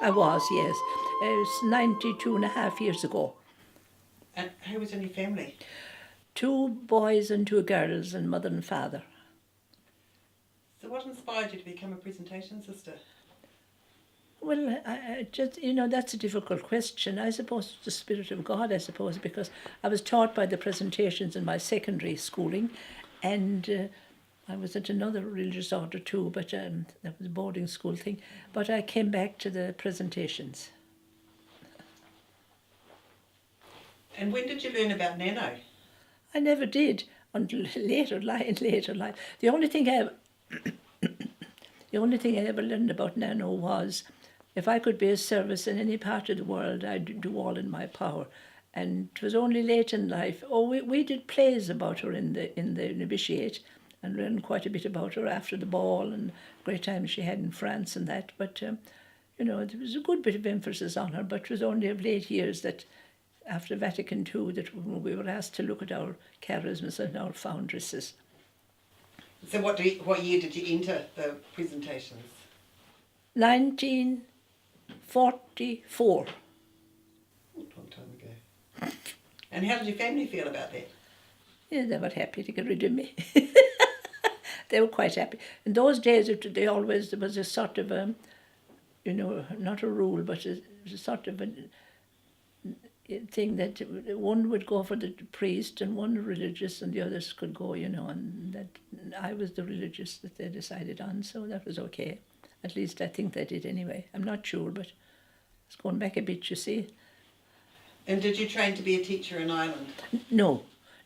I was, yes. It was 92 and a half years ago. And who was in your family? 2 boys and 2 girls, and mother and father. So what inspired you to become a presentation sister? Well, I just, that's a difficult question. I suppose it's the Spirit of God, I suppose, because I was taught by the presentations in my secondary schooling, and I was at another religious order too, but that was a boarding school thing. But I came back to the presentations. And when did you learn about Nano? I never did until later life. The only thing I ever learned about Nano was, if I could be of service in any part of the world, I'd do all in my power. And it was only late in life. We did plays about her in the novitiate, and learned quite a bit about her after the ball and great times she had in France and that. But there was a good bit of emphasis on her. But it was only of late years that, after Vatican II, that we were asked to look at our charisms and our foundresses. So what year did you enter the presentations? 1944. A long time ago. And how did your family feel about that? Yeah, they were happy to get rid of me. They were quite happy. In those days, there was a sort of a, not a rule, but a sort of a thing that one would go for the priest and one religious and the others could go, and that I was the religious that they decided on, so that was okay. At least I think they did anyway. I'm not sure, but it's going back a bit, you see. And did you train to be a teacher in Ireland?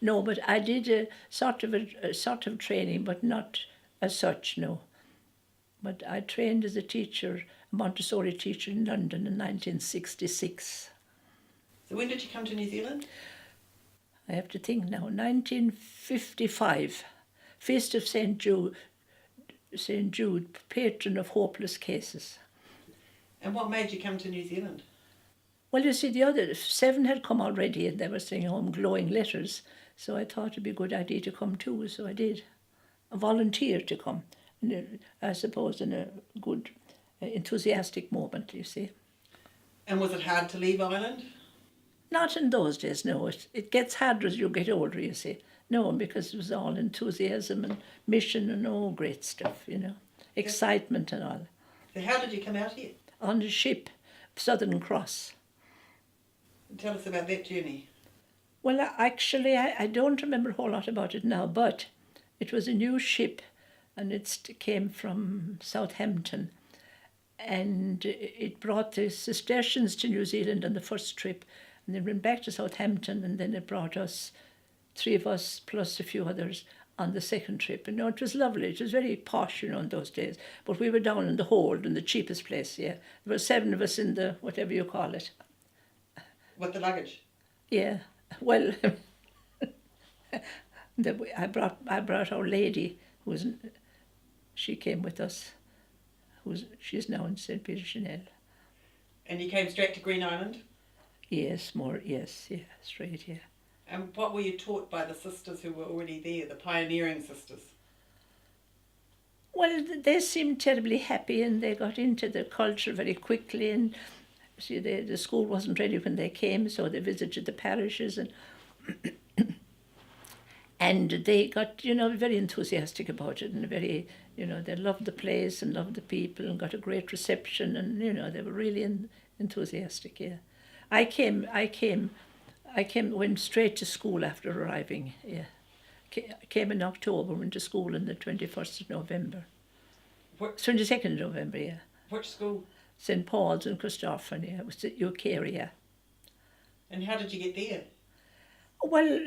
No, but I did a sort of training, but not as such, no. But I trained as a teacher, a Montessori teacher in London in 1966. So when did you come to New Zealand? I have to think now. 1955, Feast of St. Jude, patron of hopeless cases. And what made you come to New Zealand? Well, you see, the other 7 had come already, and they were sending home glowing letters. So I thought it'd be a good idea to come too, so I did. I volunteered to come, and I suppose in a good, enthusiastic moment, you see. And was it hard to leave Ireland? Not in those days, no. It gets harder as you get older, you see. No, because it was all enthusiasm and mission and all great stuff, excitement and all. So how did you come out here? On a ship, Southern Cross. Tell us about that journey. Well, actually, I don't remember a whole lot about it now, but it was a new ship, and it came from Southampton, and it brought the Cistercians to New Zealand on the first trip, and then went back to Southampton, and then it brought us, 3 of us plus a few others, on the second trip. And it was lovely. It was very posh, in those days. But we were down in the hold, in the cheapest place, yeah. There were 7 of us in the, whatever you call it. With the luggage? Yeah. Well, I brought our lady, she came with us. She's now in St. Peter Chanel. And you came straight to Green Island? Yes, straight, yeah. And what were you taught by the sisters who were already there, the pioneering sisters? Well, they seemed terribly happy, and they got into the culture very quickly, and see, the school wasn't ready when they came, so they visited the parishes, and and they got, very enthusiastic about it, and very, they loved the place and loved the people and got a great reception, and, they were really enthusiastic, yeah. I went straight to school after arriving, yeah. Came in October, went to school on the 21st of November. 22nd of November, yeah. Which school? St. Paul's in Christopher, yeah. It was the UK area. And how did you get there? Well,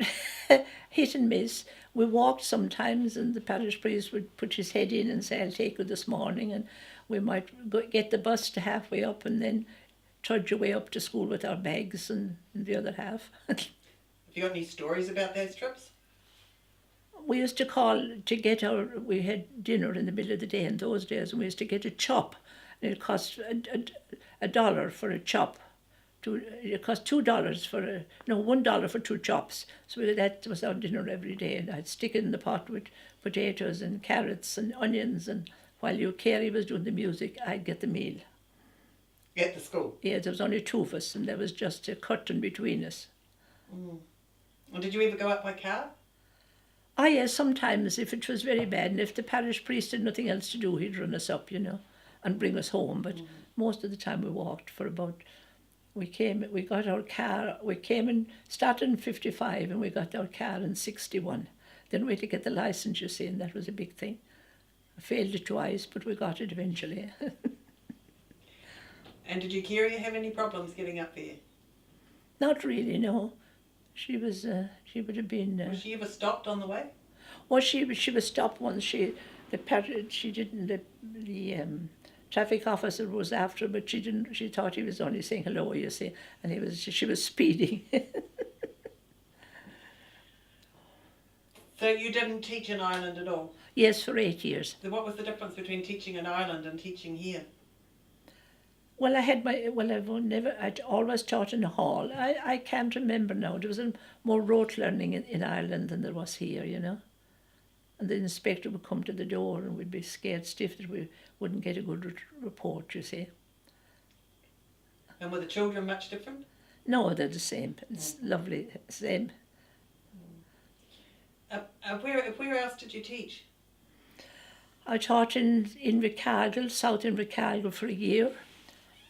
hit and miss. We walked sometimes, and the parish priest would put his head in and say, I'll take you this morning, and we might get the bus to halfway up and then trudge away up to school with our bags and the other half. Have you got any stories about those trips? We used to call to get we had dinner in the middle of the day in those days, and we used to get a chop, and it cost $1 for a chop. It cost $2 for $1 for 2 chops. So that was our dinner every day, and I'd stick it in the pot with potatoes and carrots and onions, and while Carrie was doing the music, I'd get the meal. At the school? Yeah, there was only two of us, and there was just a curtain between us. Mm. And did you ever go up by car? Ah, yes, sometimes if it was very bad, and if the parish priest had nothing else to do, he'd run us up, and bring us home. But most of the time we walked for about. We got our car. We came and started in 55, and we got our car in 61. Then we had to get the license, you see, and that was a big thing. I failed it twice, but we got it eventually. And did your Kerry have any problems getting up there? Not really, no. She would have been. Was she ever stopped on the way? Well, she was stopped once. She didn't. The traffic officer was after her, but she didn't. She thought he was only saying hello, you see, and she was speeding. So you didn't teach in Ireland at all? Yes, for 8 years. So what was the difference between teaching in Ireland and teaching here? Well, I'd always taught in a hall. I can't remember now. There was more rote learning in Ireland than there was here, And the inspector would come to the door and we'd be scared stiff that we wouldn't get a good report, you see. And were the children much different? No, they're the same. It's lovely, same. Where else did you teach? I taught in Invercargill, South Invercargill for a year,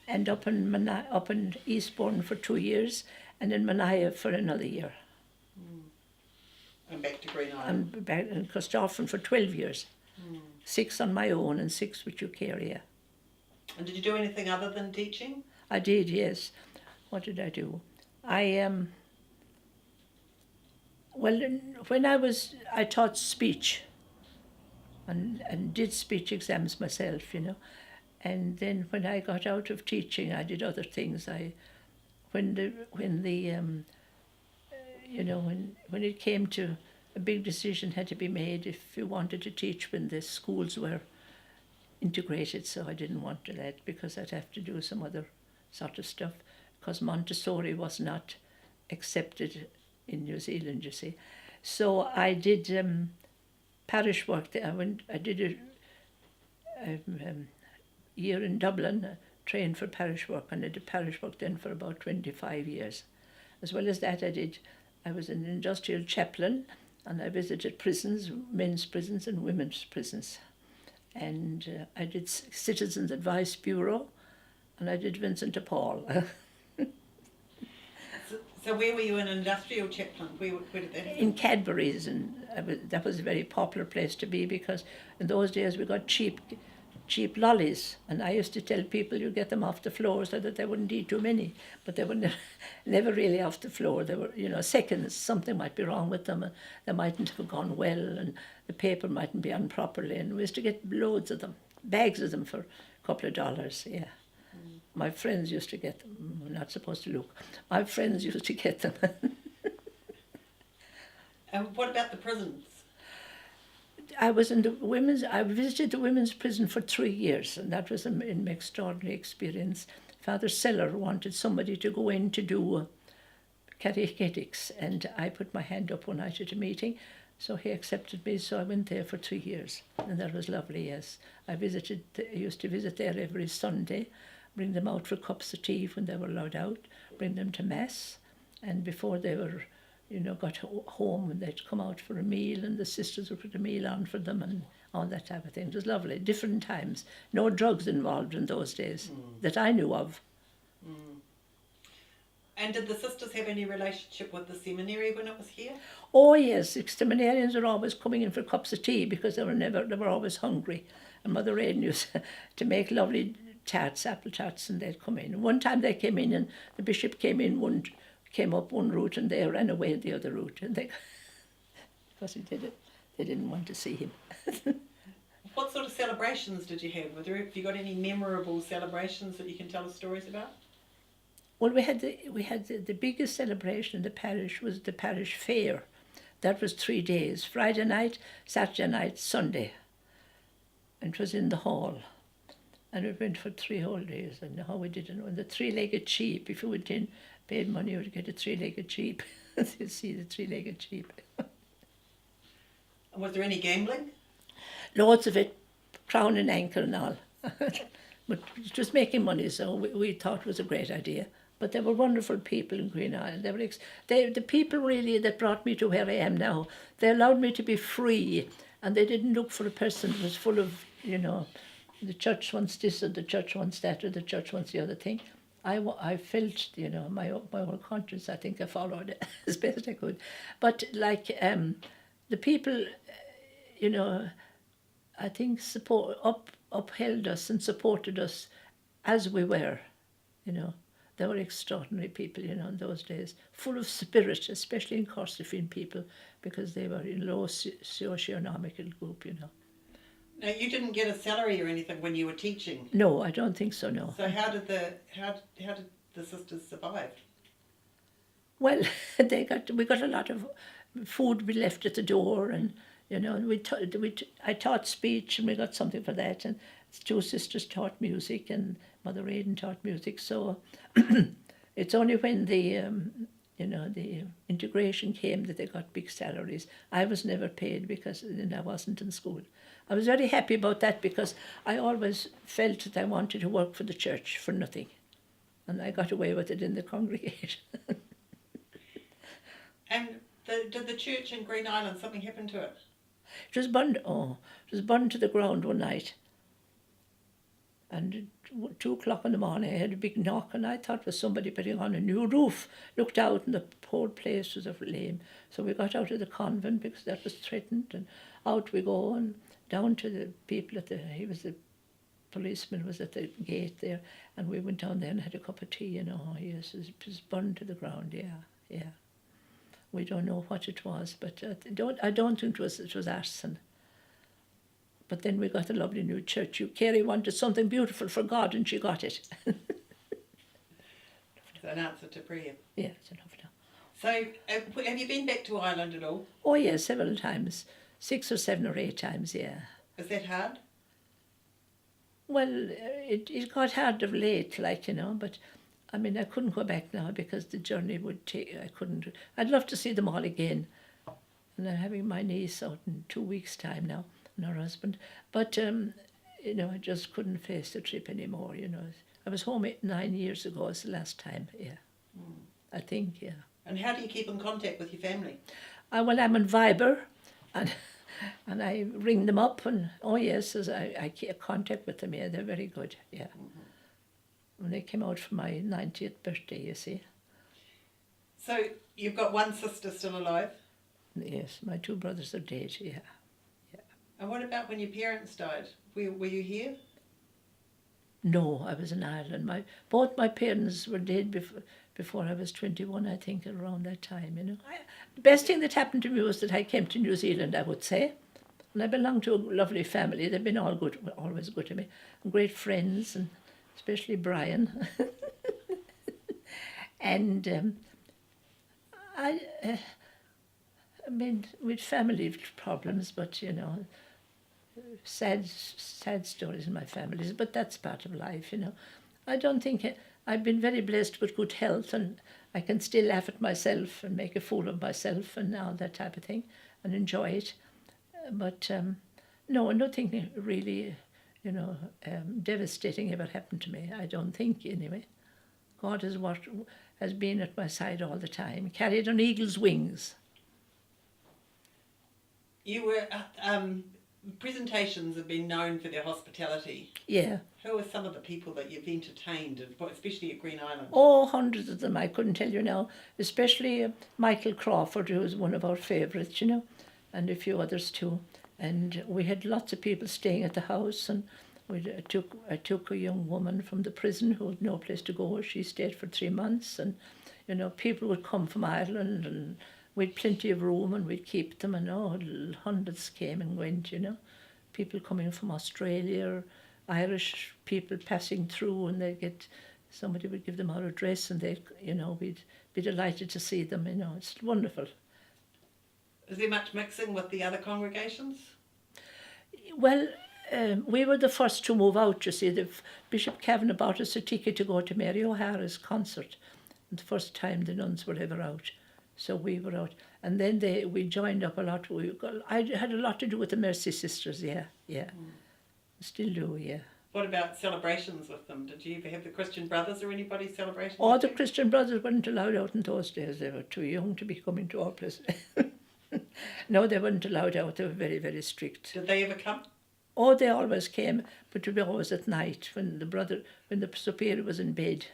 and up in Eastbourne for 2 years, and in Manaya for another year. And back to Green Island. And back in Costoffen for 12 years. 6 on my own and 6 with Eucharia. And did you do anything other than teaching? I did, yes. What did I do? When I taught speech and did speech exams myself, And then when I got out of teaching, I did other things. When it came to a big decision had to be made if you wanted to teach when the schools were integrated. So I didn't want to that because I'd have to do some other sort of stuff because Montessori was not accepted in New Zealand, you see. So I did parish work there. I did a year in Dublin, trained for parish work, and I did parish work then for about 25 years. As well as that, I was an industrial chaplain, and I visited prisons, men's prisons and women's prisons. And I did Citizens Advice Bureau, and I did Vincent de Paul. So where were you an industrial chaplain? Where did that happen? In Cadbury's, and that was a very popular place to be because in those days we got cheap lollies, and I used to tell people you get them off the floor so that they wouldn't eat too many, but they were never really off the floor. They were, seconds, something might be wrong with them, and they mightn't have gone well, and the paper mightn't be on properly, and we used to get loads of them, bags of them for a couple of dollars, yeah. My friends used to get them. We're not supposed to look. My friends used to get them. And what about the prisons? I visited the women's prison for 3 years, and that was an extraordinary experience. Father Seller wanted somebody to go in to do catechetics, and I put my hand up one night at a meeting, so he accepted me, so I went there for 3 years, and that was lovely, yes. I used to visit there every Sunday, bring them out for cups of tea when they were allowed out, bring them to Mass, and before they were got home and they'd come out for a meal and the sisters would put a meal on for them and all that type of thing. It was lovely. Different times. No drugs involved in those days that I knew of. And did the sisters have any relationship with the seminary when it was here? Oh yes, seminarians were always coming in for cups of tea because they were always hungry. And Mother Rain used to make lovely tarts, apple tarts, and they'd come in. One time they came in and the bishop came up one route and they ran away the other route, and because they didn't want to see him. What sort of celebrations did you have? Have you got any memorable celebrations that you can tell us stories about? Well, we had the biggest celebration in the parish was the parish fair. That was 3 days: Friday night, Saturday night, Sunday, and it was in the hall. And it went for 3 whole days, and how we did it. And the 3-legged sheep, if you went in, paid money, you would get a 3-legged sheep. You see the 3-legged sheep. Was there any gambling? Loads of it, crown and anchor and all. but it was making money, so we thought it was a great idea. But they were wonderful people in Green Island. They were the people really that brought me to where I am now. They allowed me to be free, and they didn't look for a person that was full of, the church wants this or the church wants that or the church wants the other thing. I felt, my own conscience. I think I followed it as best I could. But like the people, I think upheld us and supported us as we were, They were extraordinary people, in those days, full of spirit, especially in Corsican people, because they were in low socio-economical group, Now, you didn't get a salary or anything when you were teaching. No, I don't think so, no. So how did the sisters survive? Well, we got a lot of food we left at the door, and I taught speech, and we got something for that, and two sisters taught music, and Mother Aidan taught music. So it's only when the integration came that they got big salaries. I was never paid because I wasn't in school. I was very happy about that because I always felt that I wanted to work for the church for nothing, and I got away with it in the congregation. And did the church in Green Island, something happen to it? It was burned to the ground one night. And at 2:00 in the morning, I had a big knock, and I thought it was somebody putting on a new roof. Looked out, and the whole place was aflame. So we got out of the convent because that was threatened, and out we go, and down to the people the policeman was at the gate there, and we went down there and had a cup of tea, Yes, it was burned to the ground, yeah. We don't know what it was, but I don't think it was arson. But then we got a lovely new church. Carrie wanted something beautiful for God, and she got it. It's an answer to prayer. Yeah, it's enough now. So, have you been back to Ireland at all? Oh, yes, several times. 6 or 7 or 8 times, yeah. Is that hard? Well, it got hard of late, but I mean, I couldn't go back now because the journey would take, I couldn't. I'd love to see them all again. And I'm having my niece out in 2 weeks' time now, and her husband. But, I just couldn't face the trip anymore, I was home 9 years ago, was the last time, yeah. I think, yeah. And how do you keep in contact with your family? Well, I'm on Viber, and I ring them up, and, oh yes, I keep contact with them, yeah, they're very good, yeah. When they came out for my 90th birthday, you see. So you've got one sister still alive? Yes, my 2 brothers are dead, yeah. And what about when your parents died? Were you here? No, I was in Ireland. Both my parents were dead before I was 21, I think, around that time, The best thing that happened to me was that I came to New Zealand, I would say. And I belong to a lovely family. They've been always good to me. And great friends, and especially Brian. And I mean, with family problems, but, sad stories in my families, but that's part of life, I don't think I've been very blessed with good health, and I can still laugh at myself and make a fool of myself and all that type of thing and enjoy it. But no, nothing really, devastating ever happened to me, I don't think, anyway. God has been at my side all the time, carried on eagle's wings. You were, presentations have been known for their hospitality. Yeah. Who are some of the people that you've entertained, especially at Green Island? Oh, hundreds of them, I couldn't tell you now. Especially Michael Crawford, who was one of our favourites, and a few others too. And we had lots of people staying at the house, and I took a young woman from the prison who had no place to go. She stayed for 3 months, and, people would come from Ireland, and we'd plenty of room, and we'd keep them, and hundreds came and went, People coming from Australia, Irish people passing through, and somebody would give them our address, and we'd be delighted to see them, it's wonderful. Is there much mixing with the other congregations? Well, we were the first to move out, you see. Bishop Kavanagh bought us a ticket to go to Mary O'Hara's concert, the first time the nuns were ever out. So we were out. And then we joined up a lot. I had a lot to do with the Mercy Sisters, yeah. Still do, yeah. What about celebrations with them? Did you ever have the Christian Brothers or anybody celebrating? All with the you? Christian brothers weren't allowed out in those days. They were too young to be coming to our place. No, they weren't allowed out. They were very, very strict. Did they ever come? Oh, they always came, but it was always at night when the superior was in bed.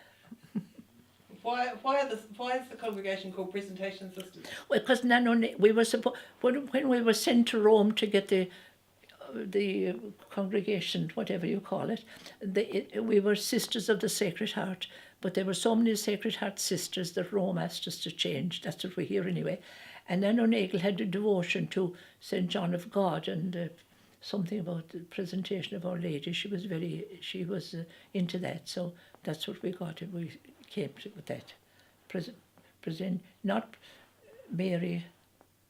Why is the congregation called Presentation Sisters? Well, because we were when we were sent to Rome to get the congregation, whatever you call it, we were Sisters of the Sacred Heart. But there were so many Sacred Heart sisters that Rome asked us to change. That's what we hear anyway. And then O'Neill had a devotion to St. John of God and something about the presentation of Our Lady. She was into that, so that's what we got. We came to with that. Not Mary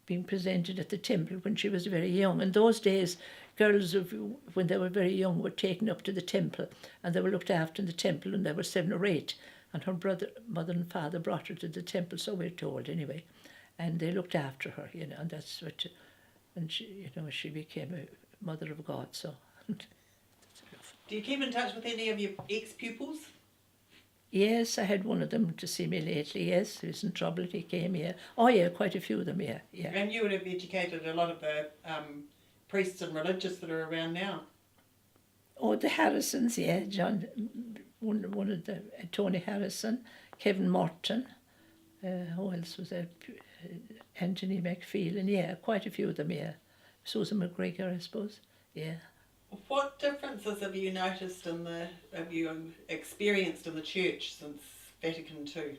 being presented at the temple when she was very young. In those days, girls, when they were very young, were taken up to the temple and they were looked after in the temple, and there were 7 or 8. And her mother and father brought her to the temple, so we're told anyway. And they looked after her, and that's what, and she became a mother of God, so. Do you keep in touch with any of your ex-pupils? Yes, I had one of them to see me lately, yes. He was in trouble, he came here. Oh yeah, quite a few of them, yeah. And you would have educated a lot of the priests and religious that are around now. Oh, the Harrisons, yeah, John, one of the, Tony Harrison, Kevin Morton, who else was there? Anthony McPhelan, yeah, quite a few of them, yeah. Susan McGregor, I suppose, yeah. What differences have you noticed have you experienced in the church since Vatican II?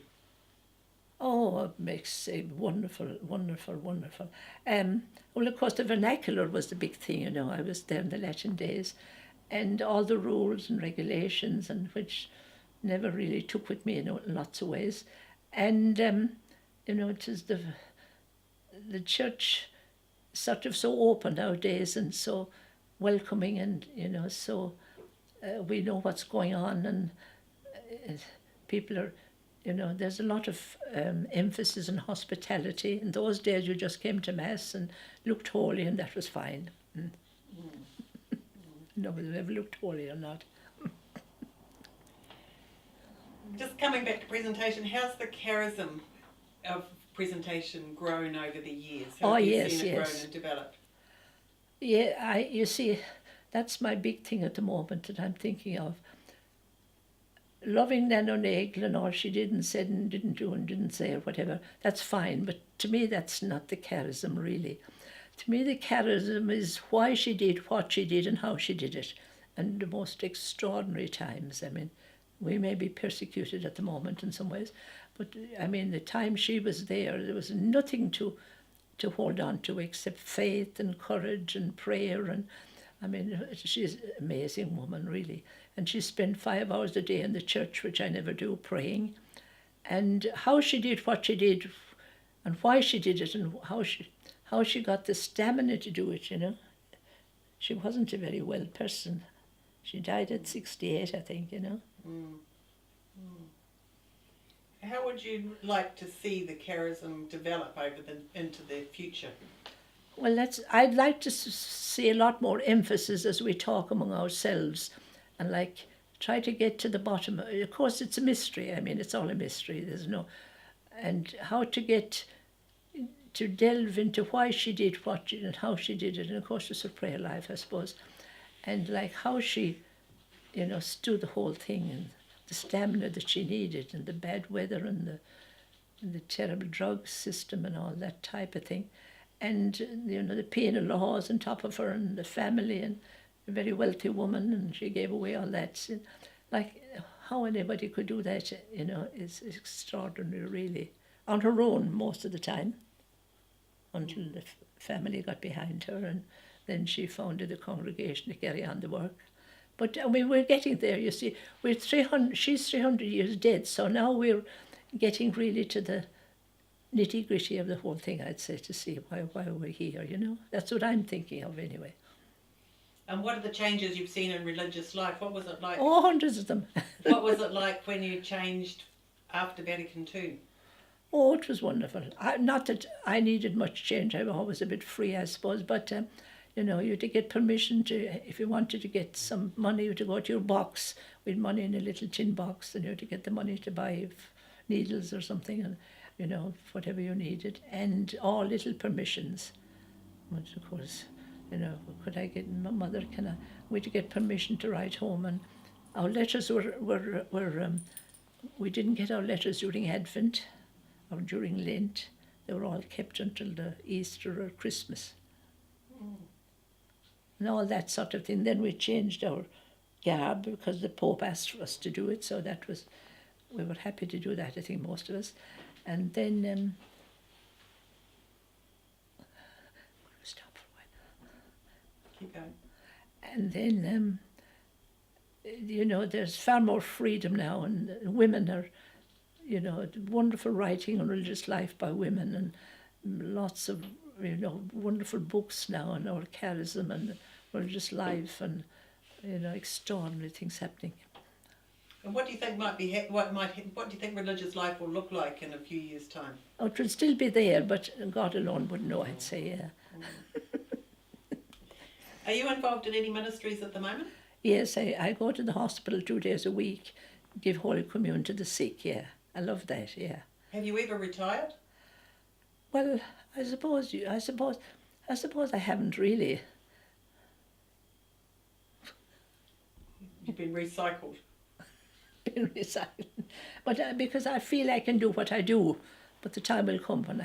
Oh, it makes a wonderful, wonderful, wonderful. Well, of course, the vernacular was the big thing, I was there in the Latin days, and all the rules and regulations, and which never really took with me in lots of ways. And, it is the church sort of so open nowadays and so welcoming, and, so we know what's going on, and people are, there's a lot of emphasis on hospitality. In those days you just came to Mass and looked holy, and that was fine. Nobody ever looked holy or not. Just coming back to presentation, how's the charism of presentation grown over the years? How have you seen it grown and developed? Yeah, you see, that's my big thing at the moment that I'm thinking of. Loving Nan O'Neill and all she did and said and didn't do and didn't say or whatever, that's fine, but to me that's not the charism really. To me the charism is why she did what she did and how she did it, and the most extraordinary times. I mean, we may be persecuted at the moment in some ways, but I mean the time she was there was nothing to hold on to except faith and courage and prayer, and I mean she's an amazing woman really. And she spent 5 hours a day in the church, which I never do, praying. And how she did what she did and why she did it and how she got the stamina to do it, She wasn't a very well person. She died at 68, I think, How would you like to see the charism develop into the future? Well, I'd like to see a lot more emphasis as we talk among ourselves, and try to get to the bottom. Of course, it's a mystery. I mean, it's all a mystery. And how to get to delve into why she did what she did and how she did it. And of course, it's her prayer life, I suppose. And how she, stood the whole thing, and the stamina that she needed, and the bad weather, and the terrible drug system and all that type of thing. And, the penal laws on top of her, and the family, and a very wealthy woman, and she gave away all that. How anybody could do that, is extraordinary, really. On her own, most of the time, until the family got behind her, and then she founded a congregation to carry on the work. But I mean, we're getting there, you see. She's 300 years dead, so now we're getting really to the nitty-gritty of the whole thing, I'd say, to see why we're here, That's what I'm thinking of, anyway. And what are the changes you've seen in religious life? What was it like? Oh, hundreds of them. What was it like when you changed after Vatican II? Oh, it was wonderful. Not that I needed much change. I was always a bit free, I suppose. But You know, you had to get permission to, if you wanted to get some money, you had to go to your box with money in a little tin box, and you had to get the money to buy needles or something, and you know, whatever you needed, and all little permissions. Which of course, you know, could I get my mother? We had to get permission to write home, and our letters were we didn't get our letters during Advent or during Lent. They were all kept until the Easter or Christmas. And all that sort of thing. Then we changed our garb because the Pope asked for us to do it, so that was, we were happy to do that, I think, most of us. And then, stop for a while. Keep going. And then, you know, there's far more freedom now, and women are, you know, wonderful writing on religious life by women, and lots of, you know, wonderful books now on our charism and religious life, and, you know, extraordinary things happening. And what do you think what do you think religious life will look like in a few years' time? Oh, it will still be there, but God alone would know, I'd say, yeah. Are you involved in any ministries at the moment? Yes, I go to the hospital 2 days a week, give Holy Communion to the sick, yeah. I love that, yeah. Have you ever retired? Well, I suppose I haven't really. You've been recycled. Been recycled. But because I feel I can do what I do, but the time will come when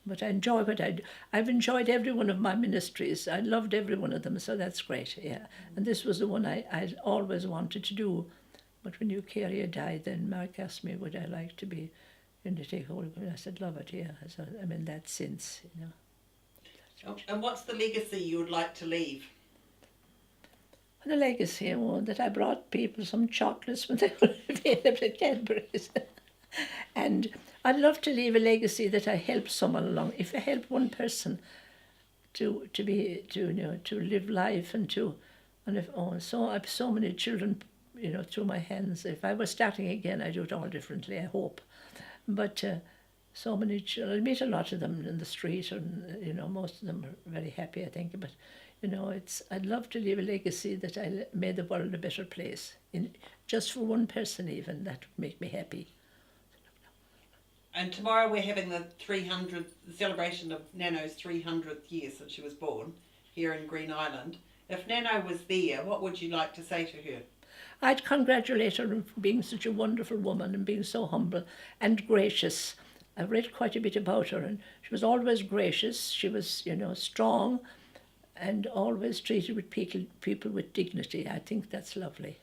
but I enjoy what I do. I've enjoyed every one of my ministries. I loved every one of them, so that's great, yeah. And this was the one I always wanted to do. But when Eucharia died, then Mark asked me, would I like to be in the take Holy Communion? I said, love it, yeah. So I'm in that sense, you know. And what's the legacy you would like to leave? The legacy, that I brought people some chocolates when they were available at Cadbury's. And I'd love to leave a legacy that I helped someone along. If I help one person to live life and so I have so many children, you know, through my hands. If I was starting again, I'd do it all differently, I hope. But so many children, I meet a lot of them in the street, and you know, most of them are very happy, I think. But you know, I'd love to leave a legacy that I made the world a better place. Just for one person, even that would make me happy. And tomorrow we're having the celebration of Nano's 300th year since she was born here in Green Island. If Nano was there, what would you like to say to her? I'd congratulate her on being such a wonderful woman and being so humble and gracious. I've read quite a bit about her, and she was always gracious. She was, you know, strong, and always treated with people with dignity. I think that's lovely.